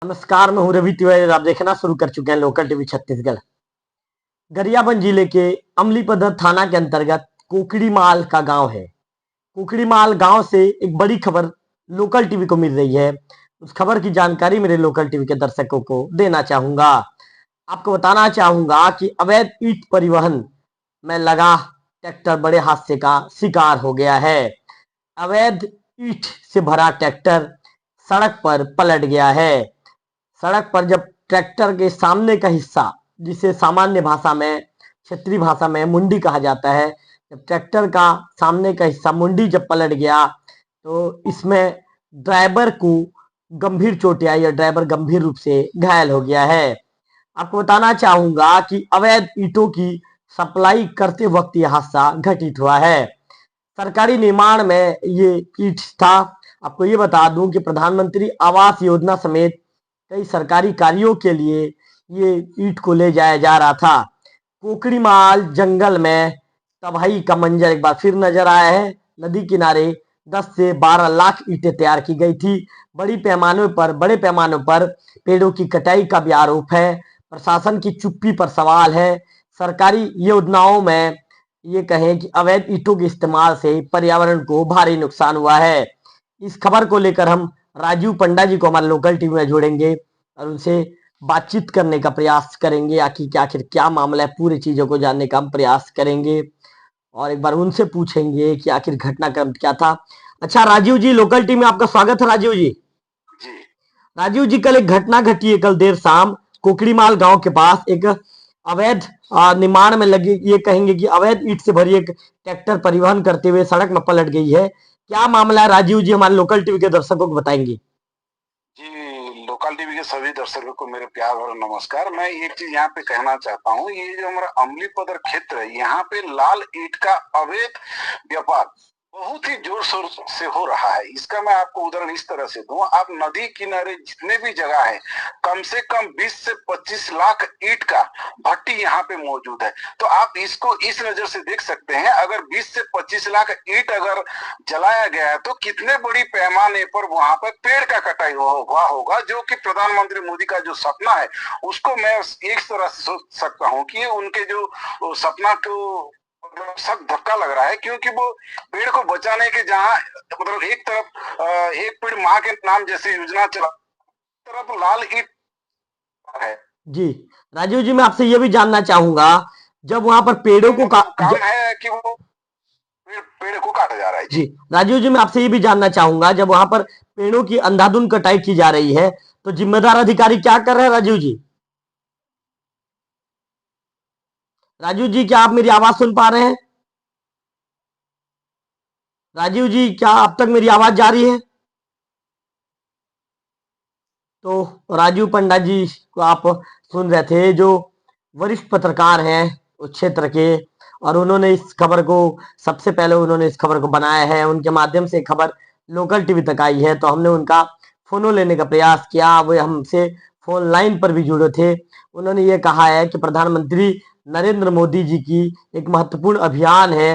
नमस्कार, मैं हूं रवि तिवारी और आप देखना शुरू कर चुके हैं लोकल टीवी छत्तीसगढ़। गरियाबंद जिले के अमलीपदर थाना के अंतर्गत कोकड़ीमाल का गांव है। कोकड़ीमाल गांव से एक बड़ी खबर लोकल टीवी को मिल रही है। उस खबर की जानकारी मेरे लोकल टीवी के दर्शकों को देना चाहूंगा। आपको बताना चाहूंगा कि अवैध ईंट परिवहन में लगा ट्रैक्टर बड़े हादसे का शिकार हो गया है। अवैध ईंट से भरा ट्रैक्टर सड़क पर पलट गया है। सड़क पर जब ट्रैक्टर के सामने का हिस्सा, जिसे सामान्य भाषा में, क्षेत्रीय भाषा में मुंडी कहा जाता है, जब ट्रैक्टर का सामने का हिस्सा मुंडी जब पलट गया तो इसमें ड्राइवर को गंभीर चोटें आई और ड्राइवर गंभीर रूप से घायल हो गया है। आपको बताना चाहूंगा कि अवैध ईंटों की सप्लाई करते वक्त यह हादसा घटित हुआ है। सरकारी निर्माण में ये ईंट था। आपको ये बता दूं कि प्रधानमंत्री आवास योजना समेत कई सरकारी कार्यों के लिए ये ईंट को ले जाया जा रहा था। कोकड़ीमाल जंगल में तबाही का मंजर एक बार फिर नजर आया है। नदी किनारे 10 से 12 लाख ईंटें तैयार की गई थी। बड़े पैमानों पर पेड़ों की कटाई का भी आरोप है। प्रशासन की चुप्पी पर सवाल है। सरकारी योजनाओं में ये कहें कि अवैध ईंटों के इस्तेमाल से पर्यावरण को भारी नुकसान हुआ है। इस खबर को लेकर हम राजीव पंडा जी को हमारे लोकल टीवी में जोड़ेंगे और उनसे बातचीत करने का प्रयास करेंगे। आखिर क्या मामला है, पूरी चीजों को जानने का हम प्रयास करेंगे और एक बार उनसे पूछेंगे कि आखिर घटनाक्रम क्या था। अच्छा राजीव जी, लोकल टीवी में आपका स्वागत है। राजीव जी, राजीव जी, कल एक घटना घटी है। कल देर शाम कोकड़ीमाल गांव के पास एक अवैध निर्माण में लगी, ये कहेंगे कि अवैध ईंट से भरी एक ट्रैक्टर परिवहन करते हुए सड़क में पलट गई है। क्या मामला है राजीव जी, हमारे लोकल टीवी के दर्शकों को बताएंगे। जी, लोकल टीवी के सभी दर्शकों को मेरे प्यार और नमस्कार। मैं एक चीज यहाँ पे कहना चाहता हूँ, ये जो हमारा अमलीपदर क्षेत्र है, यहाँ पे लाल ईंट का अवैध व्यापार बहुत ही जोर शोर से हो रहा है। इसका मैं आपको उदाहरण इस तरह से दूं, आप नदी किनारे जितने भी जगह है, कम से कम 20 से 25 लाख ईंट का भट्टी यहाँ पे मौजूद है। तो आप इसको इस नजर से देख सकते हैं, अगर 20 से 25 लाख ईंट अगर जलाया गया है तो कितने बड़ी पैमाने पर वहां पर पेड़ का कटाई हुआ होगा, जो कि प्रधानमंत्री मोदी का जो सपना है उसको मैं एक तरह से सोच सकता हूँ कि उनके जो सपना को सब धक्का लग रहा है, क्योंकि वो पेड़ को बचाने के जहां मतलब एक तरफ एक पेड़ माँ के नाम जैसी योजना चला, तरफ लाल ईंट है। जी राजीव जी, मैं आपसे ये भी जानना चाहूंगा, जब वहां पर पेड़ों को काम है कि वो पेड़ को काटा जा रहा है। जी राजीव जी, मैं आपसे ये भी जानना चाहूंगा, जब वहां पर पेड़ों की अंधाधुंध कटाई की जा रही है तो जिम्मेदार अधिकारी क्या कर रहे हैं। राजीव जी, राजीव जी, क्या आप मेरी आवाज सुन पा रहे हैं। राजीव जी, क्या अब तक मेरी आवाज जा रही है। तो राजीव पंडा जी को आप सुन रहे थे, जो वरिष्ठ पत्रकार हैं उस क्षेत्र के, और उन्होंने इस खबर को सबसे पहले उन्होंने इस खबर को बनाया है। उनके माध्यम से खबर लोकल टीवी तक आई है, तो हमने उनका फोनो लेने का प्रयास किया। वो हमसे फोन लाइन पर भी जुड़े थे। उन्होंने ये कहा है कि प्रधानमंत्री नरेंद्र मोदी जी की एक महत्वपूर्ण अभियान है,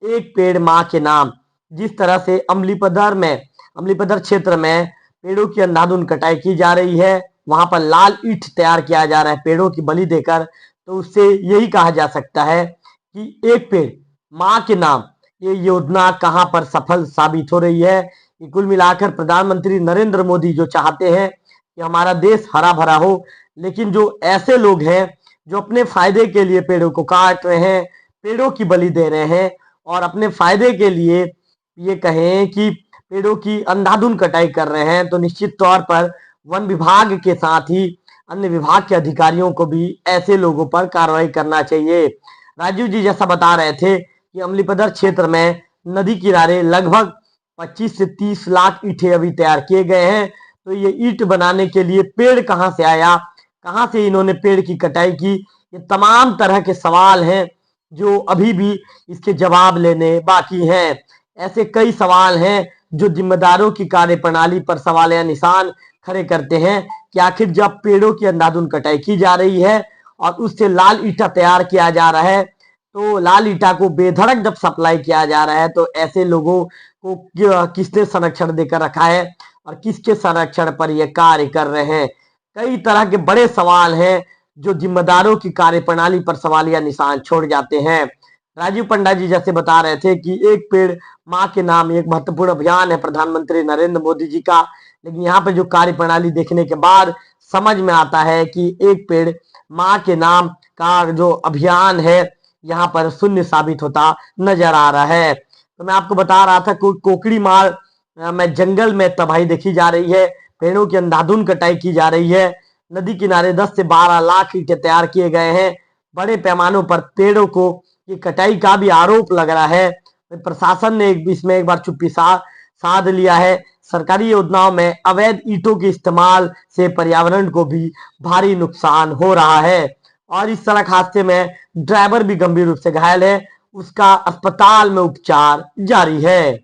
एक पेड़ माँ के नाम। जिस तरह से अमलीपदर क्षेत्र में पेड़ों की अंधाधुंध कटाई की जा रही है, वहां पर लाल ईंट तैयार किया जा रहा है पेड़ों की बलि देकर, तो उससे यही कहा जा सकता है कि एक पेड़ माँ के नाम ये योजना कहां पर सफल साबित हो रही है। कि कुल मिलाकर प्रधानमंत्री नरेंद्र मोदी जो चाहते हैं कि हमारा देश हरा भरा हो, लेकिन जो ऐसे लोग हैं जो अपने फायदे के लिए पेड़ों को काट रहे हैं, पेड़ों की बलि दे रहे हैं और अपने फायदे के लिए ये कहें कि पेड़ों की अंधाधुंध कटाई कर रहे हैं, तो निश्चित तौर पर वन विभाग के साथ ही अन्य विभाग के अधिकारियों को भी ऐसे लोगों पर कार्रवाई करना चाहिए। राजीव जी, जैसा बता रहे थे कि अमलीपदर क्षेत्र में नदी किनारे लगभग 25 से 30 लाख ईंटें अभी तैयार किए गए हैं। तो ये ईंट बनाने के लिए पेड़ कहां से आया, कहां से इन्होंने पेड़ की कटाई की, ये तमाम तरह के सवाल हैं जो अभी भी इसके जवाब लेने बाकी हैं। ऐसे कई सवाल हैं जो जिम्मेदारों की कार्यप्रणाली पर सवाल या निशान खड़े करते हैं कि आखिर जब पेड़ों की अंधाधुंध कटाई की जा रही है और उससे लाल ईंटा तैयार किया जा रहा है, तो लाल ईंटा को बेधड़क जब सप्लाई किया जा रहा है, तो ऐसे लोगों को किसने संरक्षण देकर रखा है और किसके संरक्षण पर ये कार्य कर रहे हैं। कई तरह के बड़े सवाल हैं जो जिम्मेदारों की कार्यप्रणाली पर सवालिया निशान छोड़ जाते हैं। राजीव पंडा जी जैसे बता रहे थे कि एक पेड़ माँ के नाम एक महत्वपूर्ण अभियान है प्रधानमंत्री नरेंद्र मोदी जी का, लेकिन यहाँ पे जो कार्यप्रणाली देखने के बाद समझ में आता है कि एक पेड़ माँ के नाम का जो अभियान है यहाँ पर शून्य साबित होता नजर आ रहा है। तो मैं आपको बता रहा था कोकड़ी माल में जंगल में तबाही देखी जा रही है, पेड़ों की अंधाधुंध कटाई की जा रही है, नदी किनारे 10 से 12 लाख ईंटें तैयार किए गए हैं, बड़े पैमानों पर पेड़ों को ये कटाई का भी आरोप लग रहा है। प्रशासन ने इसमें एक बार चुप्पी साध लिया है। सरकारी योजनाओं में अवैध ईंटों के इस्तेमाल से पर्यावरण को भी भारी नुकसान हो रहा है और इस सड़क हादसे में ड्राइवर भी गंभीर रूप से घायल है, उसका अस्पताल में उपचार जारी है।